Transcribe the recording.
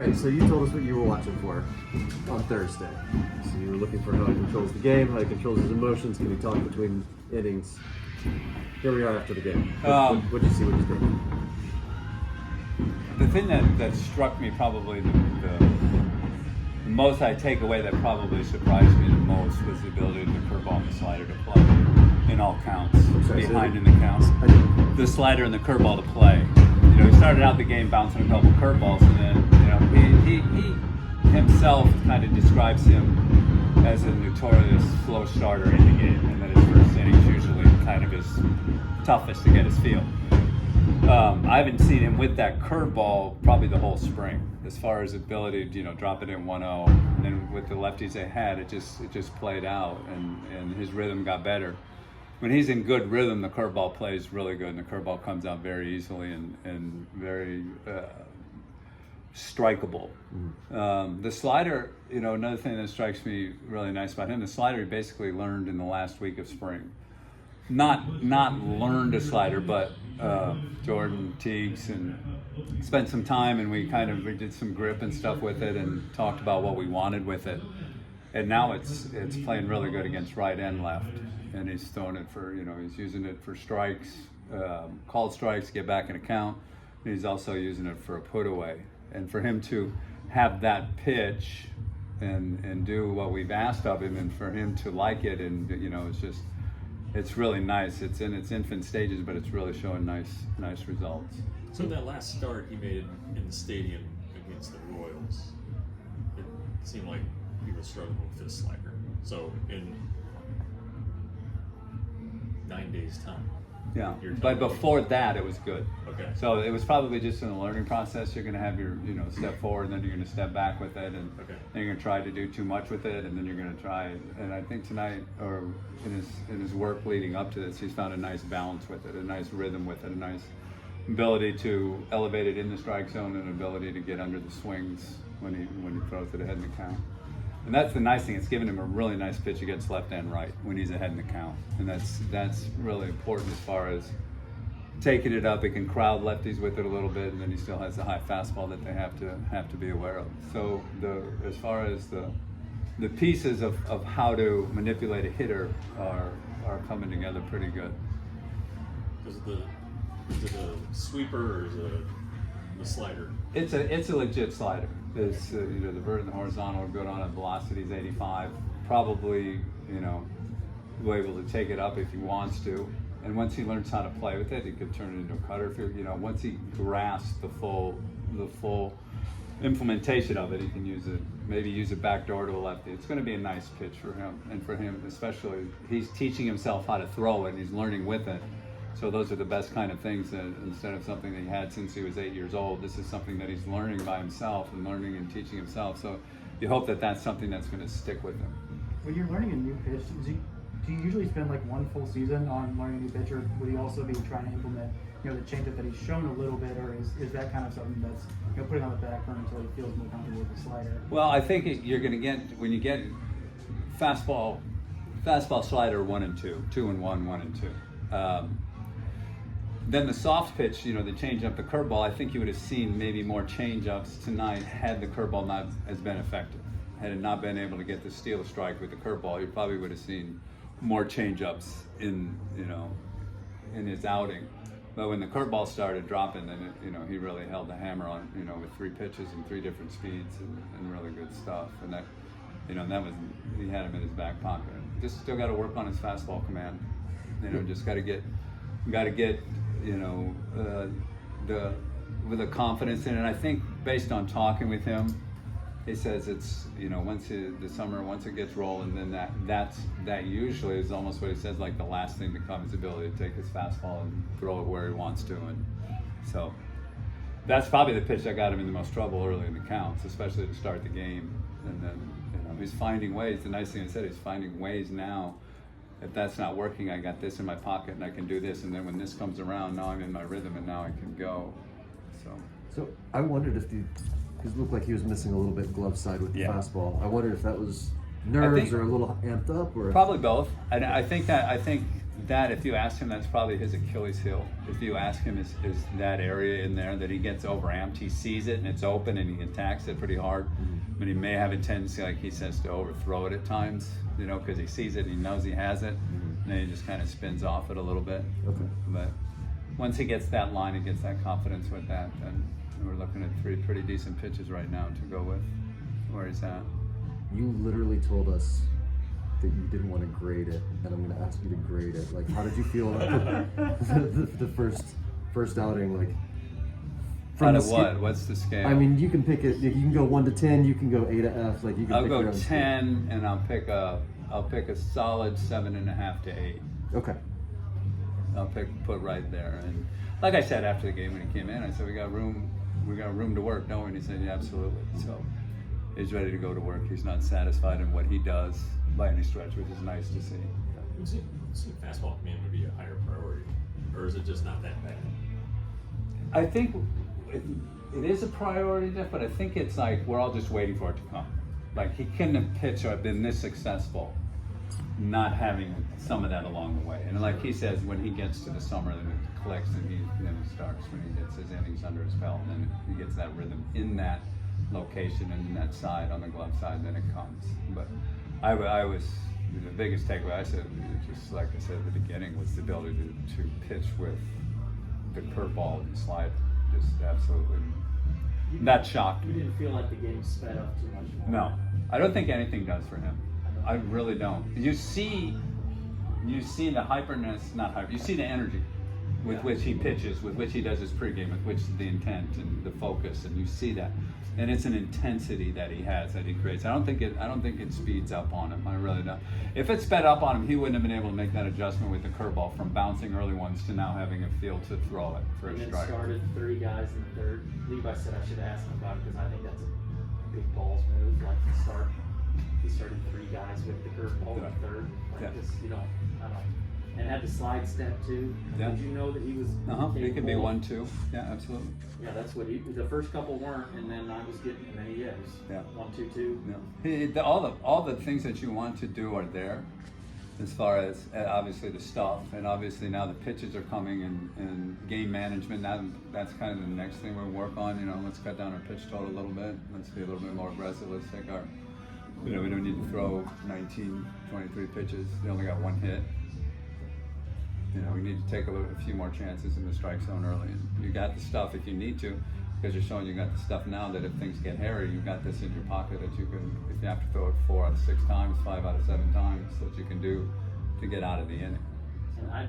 Right, so you told us what you were watching for on Thursday. So you were looking for how he controls the game, how he controls his emotions, can he talk between innings. Here we are after the game. What'd you see? What'd you think? The thing that struck me probably the most I take away that probably surprised me the most was the ability of the curveball and the slider to play in all counts, behind in the counts. The slider and the curveball to play. You know, he started out the game bouncing a couple curveballs, and then he himself kind of describes him as a notorious slow starter in the game, and that his first innings usually kind of his toughest to get his feel. I haven't seen him with that curveball probably the whole spring, as far as ability to drop it in 1-0, and then with the lefties they had, it just played out, and his rhythm got better. When he's in good rhythm, the curveball plays really good, and the curveball comes out very easily and very strikeable. Mm-hmm. The slider, another thing that strikes me really nice about him, the slider he basically learned in the last week of spring. Not learned a slider, but Jordan Teagues and spent some time, and we did some grip and stuff with it and talked about what we wanted with it. And now it's playing really good against right and left. And he's throwing it for, he's using it for strikes, called strikes, get back in a count. And he's also using it for a put away. And for him to have that pitch and do what we've asked of him, and for him to like it, and it's really nice. It's in its infant stages, but it's really showing nice results. So that last start he made in the stadium against the Royals, it seemed like he was struggling with his slider. So in 9 days' time. Yeah, but before that, it was good. Okay. So it was probably just in the learning process. You're going to have your, step forward, and then you're going to step back with it, and then you're going to try to do too much with it, and then you're going to try. And I think tonight, or in his work leading up to this, he's found a nice balance with it, a nice rhythm with it, a nice ability to elevate it in the strike zone, and an ability to get under the swings when he throws it ahead in the count. And that's the nice thing. It's giving him a really nice pitch against left and right when he's ahead in the count, and that's really important as far as taking it up. It can crowd lefties with it a little bit, and then he still has the high fastball that they have to be aware of. So as far as the pieces of how to manipulate a hitter are coming together pretty good. Is it a sweeper or is it the slider? It's a legit slider. It's the vert and the horizontal are good on it. Velocity's 85. Probably be able to take it up if he wants to. And once he learns how to play with it, he could turn it into a cutter. If once he grasps the full implementation of it, he can maybe use it backdoor to a lefty. It's going to be a nice pitch for him, and for him especially. He's teaching himself how to throw it, and he's learning with it. So those are the best kind of things, that instead of something that he had since he was 8 years old, this is something that he's learning by himself and learning and teaching himself. So you hope that that's something that's going to stick with him. When you're learning a new pitch, do you usually spend like one full season on learning a new pitch, or would he also be trying to implement the changeup that he's shown a little bit, or is that kind of something that's putting on the back burner until he feels more comfortable with the slider? Well, I think you're going to get, when you get fastball slider 1 and 2, 2 and 1, 1 and 2. Then the soft pitch, the changeup, the curveball, I think you would have seen maybe more changeups tonight had the curveball not as been effective. Had it not been able to get the steal strike with the curveball, you probably would have seen more changeups in his outing. But when the curveball started dropping, then he really held the hammer on, with 3 pitches and 3 different speeds and really good stuff. And that, that was, he had him in his back pocket. Just still got to work on his fastball command. Just got to get with a confidence in it. And I think based on talking with him, he says it's once it gets rolling, then that usually is almost what he says, like the last thing to come, his ability to take his fastball and throw it where he wants to. And so that's probably the pitch that got him in the most trouble early in the counts, especially to start the game. And then he's finding ways. The nice thing I said, he's finding ways now. If that's not working, I got this in my pocket and I can do this, and then when this comes around, now I'm in my rhythm and now I can go. So I wondered if because it looked like he was missing a little bit glove side with the fastball. I wondered if that was nerves or a little amped up, or probably both. And I think that if you ask him, that's probably his Achilles heel. If you ask him, is that area in there that he gets overamped, he sees it and it's open and he attacks it pretty hard. But he may have a tendency, like he says, to overthrow it at times, you know, because he sees it, he knows he has it, and then he just kind of spins off it a little bit. Okay. But once he gets that line, he gets that confidence with that, then we're looking at 3 pretty decent pitches right now to go with where he's at. You literally told us that you didn't want to grade it, and I'm going to ask you to grade it. Like, how did you feel about the first outing? Like, Out of what? What's the scale? I mean, you can pick it. You can go 1 to 10. You can go A to F. Like, you can. I'll pick go your own 10, and I'll pick a solid 7.5 to 8. Scale. Okay. I'll put right there. And like I said after the game when he came in, I said we got room to work, don't we? And he said, yeah, absolutely. So he's ready to go to work. He's not satisfied in what he does by any stretch, which is nice to see. Would you see fastball command would be a higher priority, or is it just not that bad? I think it is a priority, Jeff, but I think it's like we're all just waiting for it to come. Like he couldn't have pitched or been this successful not having some of that along the way. And like he says, when he gets to the summer, then it clicks and then he starts when he gets his innings under his belt, and then he gets that rhythm in that location and in that side on the glove side, then it comes. But I was the biggest takeaway I said, just like I said at the beginning, was the ability to pitch with the curveball and slide. Just absolutely, that shocked You me. didn't feel like the game sped up too much more? No, I don't think anything does for him. I really don't. You see the hyperness, not hyper. You see the energy with which he pitches, with which he does his pregame, with which the intent and the focus, and you see that, and it's an intensity that he has that he creates. I don't think it speeds up on him. I really don't. If it sped up on him, he wouldn't have been able to make that adjustment with the curveball from bouncing early ones to now having a feel to throw it for And a then strike. started 3 guys in the third. Levi said I should ask him about it because I think that's a big balls move. Like he started 3 guys with the curveball in the third. Like Yeah. this, I don't know. And had the slide step too. Yeah. Did you know that he was? It could be capable? 1-2. Yeah, absolutely. Yeah, that's what the first couple weren't, and then I was getting, and then he is. Yeah. 1-2-2. All the things that you want to do are there, as far as obviously the stuff, and obviously now the pitches are coming and game management. That's kind of the next thing we work on. You know, let's cut down our pitch total a little bit. Let's be a little bit more aggressive. Let's take our, we don't need to throw 19, 23 pitches. They only got 1 hit. You know, we need to take a few more chances in the strike zone early. And you got the stuff if you need to, because you're showing you got the stuff now that if things get hairy, you've got this in your pocket that you can, if you have to throw it 4 out of 6 times, 5 out of 7 times, that you can do to get out of the inning. And I